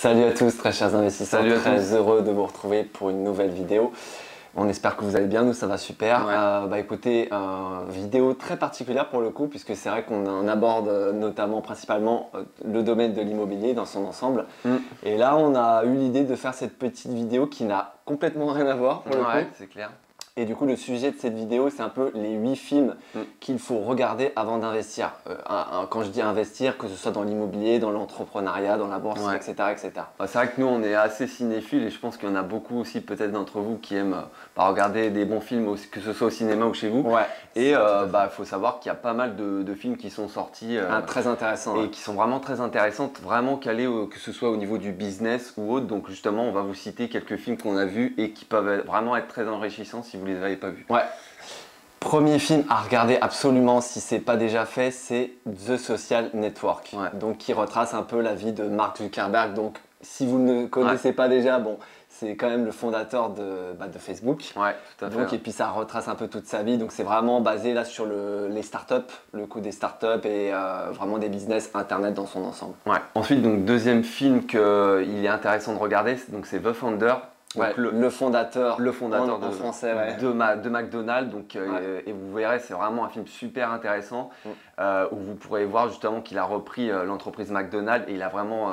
Salut à tous, très chers investisseurs. Salut à très heureux de vous retrouver pour une nouvelle vidéo. On espère que vous allez bien, nous ça va super. Ouais. Écoutez, vidéo très particulière pour le coup, puisque c'est vrai qu'on aborde notamment, principalement, le domaine de l'immobilier dans son ensemble. Et là, on a eu l'idée de faire cette petite vidéo qui n'a complètement rien à voir pour le coup. C'est clair. Et du coup, le sujet de cette vidéo, c'est un peu les 8 films qu'il faut regarder avant d'investir. Quand je dis investir, que ce soit dans l'immobilier, dans l'entrepreneuriat, dans la bourse, etc. etc. C'est vrai que nous, on est assez cinéphiles et je pense qu'il y en a beaucoup aussi peut-être d'entre vous qui aiment regarder des bons films, que ce soit au cinéma ou chez vous. Ouais. Et faut savoir qu'il y a pas mal de films qui sont sortis très intéressants. Et qui sont vraiment très intéressantes, vraiment calés, que ce soit au niveau du business ou autre. Donc justement, on va vous citer quelques films qu'on a vus et qui peuvent vraiment être très enrichissants si vous les avez pas vus. Ouais. Premier film à regarder absolument si c'est pas déjà fait, c'est The Social Network. Donc qui retrace un peu la vie de Mark Zuckerberg. Donc si vous ne connaissez pas déjà, bon, c'est quand même le fondateur de Facebook. Ouais, tout à fait. Donc, et puis ça retrace un peu toute sa vie. Donc c'est vraiment basé là sur les startups, le coût des startups et vraiment des business internet dans son ensemble. Ouais. Ensuite, donc deuxième film qu'il est intéressant de regarder, donc c'est The Founder. Donc le fondateur en français, de McDonald's. Donc, et vous verrez, c'est vraiment un film super intéressant où vous pourrez voir justement qu'il a repris l'entreprise McDonald's et il a vraiment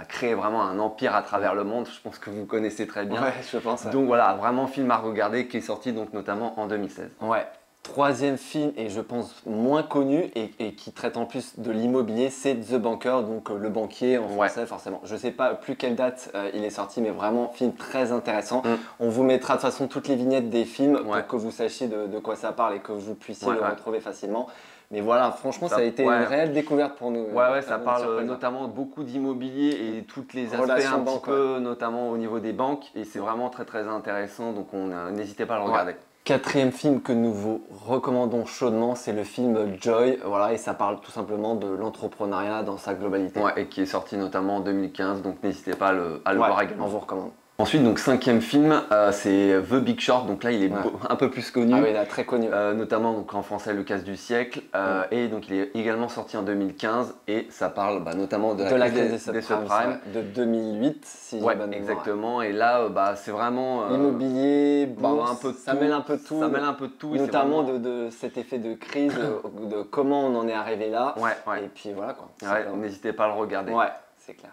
créé vraiment un empire à travers le monde. Je pense que vous connaissez très bien. Ouais, je pense. Donc voilà, vraiment film à regarder qui est sorti donc notamment en 2016. Ouais. Troisième film, et je pense moins connu, et qui traite en plus de l'immobilier, c'est The Banker, donc le banquier en français forcément. Je ne sais pas plus quelle date il est sorti, mais vraiment film très intéressant. On vous mettra de toute façon toutes les vignettes des films pour que vous sachiez de quoi ça parle et que vous puissiez le retrouver facilement. Mais voilà, franchement, ça a été une réelle découverte pour nous. Ça parle notamment beaucoup d'immobilier et tous les aspects un petit peu, notamment au niveau des banques. Et c'est vraiment très très intéressant, donc n'hésitez pas à le regarder. Quatrième film que nous vous recommandons chaudement, c'est le film Joy, et ça parle tout simplement de l'entrepreneuriat dans sa globalité. Et qui est sorti notamment en 2015, donc n'hésitez pas à le voir également. On vous recommande. Ensuite, donc cinquième film, c'est The Big Short. Donc là, il est un peu plus connu. Ah oui, il est très connu. Notamment donc, en français, Le Casse du siècle. Et donc, il est également sorti en 2015. Et ça parle notamment de la crise des subprimes. De 2008, si j'ai bonne mémoire. Exactement. Et là, c'est vraiment... Immobilier, bourse, ça mêle un peu de tout. Ça mêle un peu de tout. Notamment de cet effet de crise, de comment on en est arrivé là. Et puis voilà quoi. N'hésitez pas à le regarder. Ouais, c'est clair.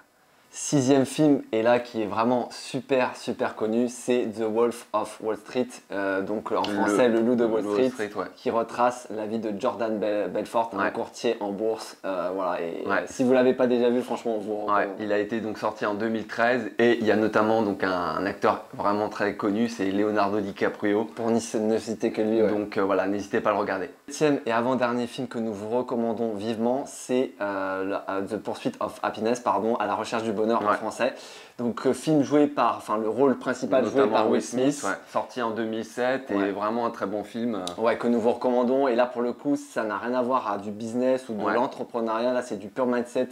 Sixième film, et là qui est vraiment super connu, c'est The Wolf of Wall Street, donc en français le loup de Wall Street, qui retrace la vie de Jordan Belfort, un courtier en bourse. Si vous l'avez pas déjà vu, franchement, vous il a été donc sorti en 2013 et il y a notamment donc un acteur vraiment très connu, c'est Leonardo DiCaprio. Pour ne citer que lui. Donc voilà, n'hésitez pas à le regarder. Septième et avant-dernier film que nous vous recommandons vivement, c'est The Pursuit of Happiness, à la recherche du bonheur en français. Donc film joué par, le rôle principal joué par Will Smith. Sorti en 2007 et vraiment un très bon film. Que nous vous recommandons. Et là pour le coup, ça n'a rien à voir à du business ou de l'entrepreneuriat. Là c'est du pur mindset,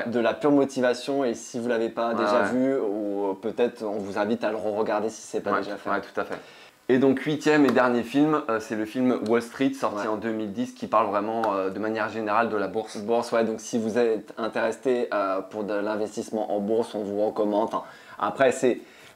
de la pure motivation. Et si vous l'avez pas déjà vu, ou peut-être on vous invite à le re-regarder si c'est pas déjà fait. Tout à fait. Et donc huitième et dernier film, c'est le film Wall Street, sorti en 2010, qui parle vraiment de manière générale de la bourse. Donc si vous êtes intéressé pour de l'investissement en bourse, on vous recommande. Après, ça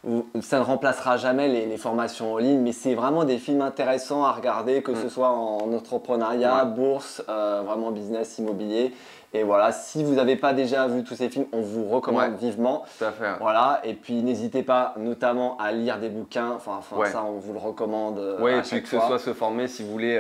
ne remplacera jamais les formations en ligne, mais c'est vraiment des films intéressants à regarder, que ce soit en entrepreneuriat, bourse, vraiment business, immobilier. Et voilà, si vous n'avez pas déjà vu tous ces films, on vous recommande vivement. Tout à fait. Voilà, et puis n'hésitez pas notamment à lire des bouquins, ça on vous le recommande. Et puis que ce soit se former si vous voulez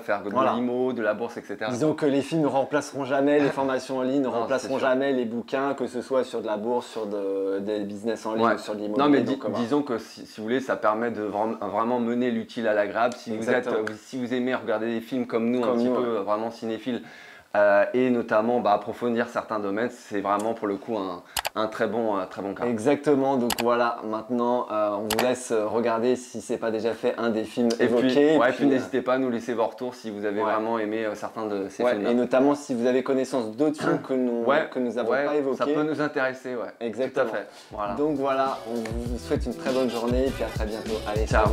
faire de l'IMO, de la bourse, etc. Disons que les films ne remplaceront jamais les formations en ligne, ne remplaceront jamais les bouquins, que ce soit sur de la bourse, sur des business en ligne, ou sur de l'immobilier. Non mais disons que si vous voulez, ça permet de vraiment mener l'utile à l'agréable. Si vous aimez regarder des films comme nous, un petit peu vraiment cinéphiles, et notamment approfondir certains domaines, c'est vraiment pour le coup un très bon cas. Exactement, donc voilà, maintenant on vous laisse regarder si c'est pas déjà fait un des films évoqués. Et puis n'hésitez pas à nous laisser vos retours si vous avez vraiment aimé certains de ces films. Et notamment si vous avez connaissance d'autres films que nous n'avons pas évoqués. Ça peut nous intéresser, Exactement. Tout à fait. Voilà. Donc voilà, on vous souhaite une très bonne journée et puis à très bientôt. Allez, ciao.